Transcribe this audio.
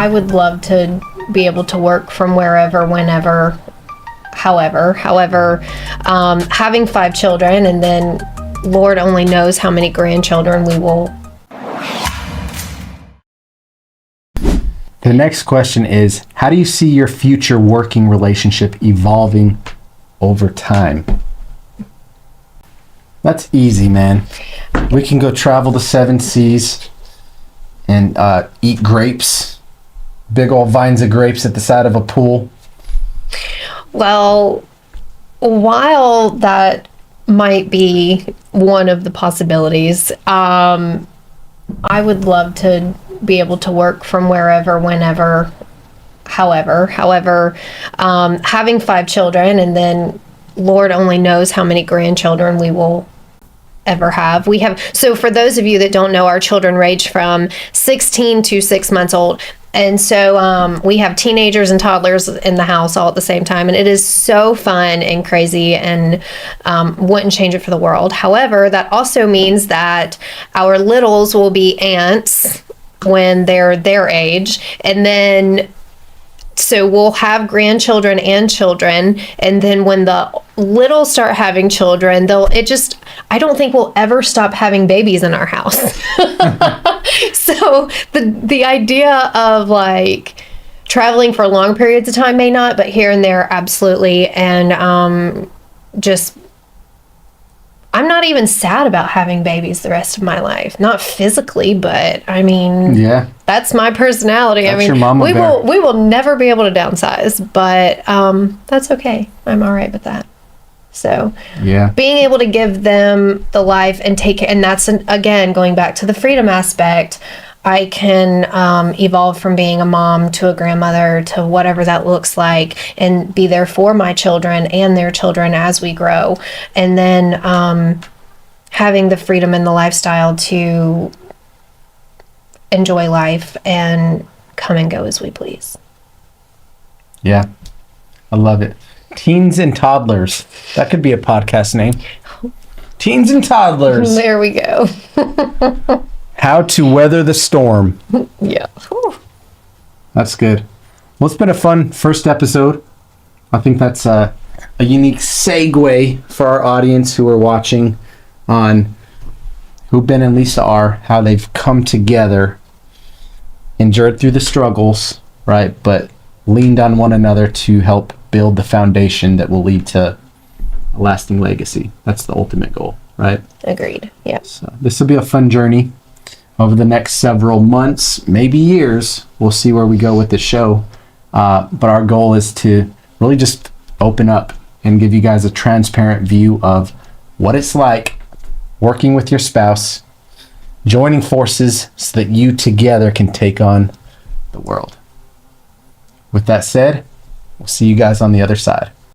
I would love to be able to work from wherever, whenever, however. Having 5 children, and then Lord only knows how many grandchildren we will. The next question is, how do you see your future working relationship evolving over time? That's easy, man. We can go travel the 7 seas and eat grapes, big old vines of grapes at the side of a pool. Well, while that might be one of the possibilities, I would love to be able to work from wherever, whenever, however. Having 5 children, and then Lord only knows how many grandchildren we will ever have. So for those of you that don't know, our children range from 16 to 6 months old. And so we have teenagers and toddlers in the house all at the same time. And it is so fun and crazy, and wouldn't change it for the world. However, that also means that our littles will be aunts when they're their age. And then so we'll have grandchildren and children, and then when the little start having children, I don't think we'll ever stop having babies in our house. So the idea of like traveling for long periods of time may not, but here and there, absolutely. And I'm not even sad about having babies the rest of my life. Not physically, but I mean, yeah, that's my personality. That's I mean, your mama bear. we will never be able to downsize, but that's okay. I'm all right with that. So yeah, being able to give them the life and take care, and that's again going back to the freedom aspect. I can evolve from being a mom to a grandmother to whatever that looks like, and be there for my children and their children as we grow. And then having the freedom and the lifestyle to enjoy life and come and go as we please. Yeah, I love it. Teens and toddlers. That could be a podcast name. Teens and toddlers. There we go. How to weather the storm. Yeah. Whew. That's good. Well, it's been a fun first episode. I think that's a unique segue for our audience who are watching on who Ben and Lisa are, how they've come together, endured through the struggles, right? But leaned on one another to help build the foundation that will lead to a lasting legacy. That's the ultimate goal, right? Agreed. Yeah. So this will be a fun journey over the next several months, maybe years. We'll see where we go with the show. But our goal is to really just open up and give you guys a transparent view of what it's like working with your spouse, joining forces so that you together can take on the world. With that said, we'll see you guys on the other side.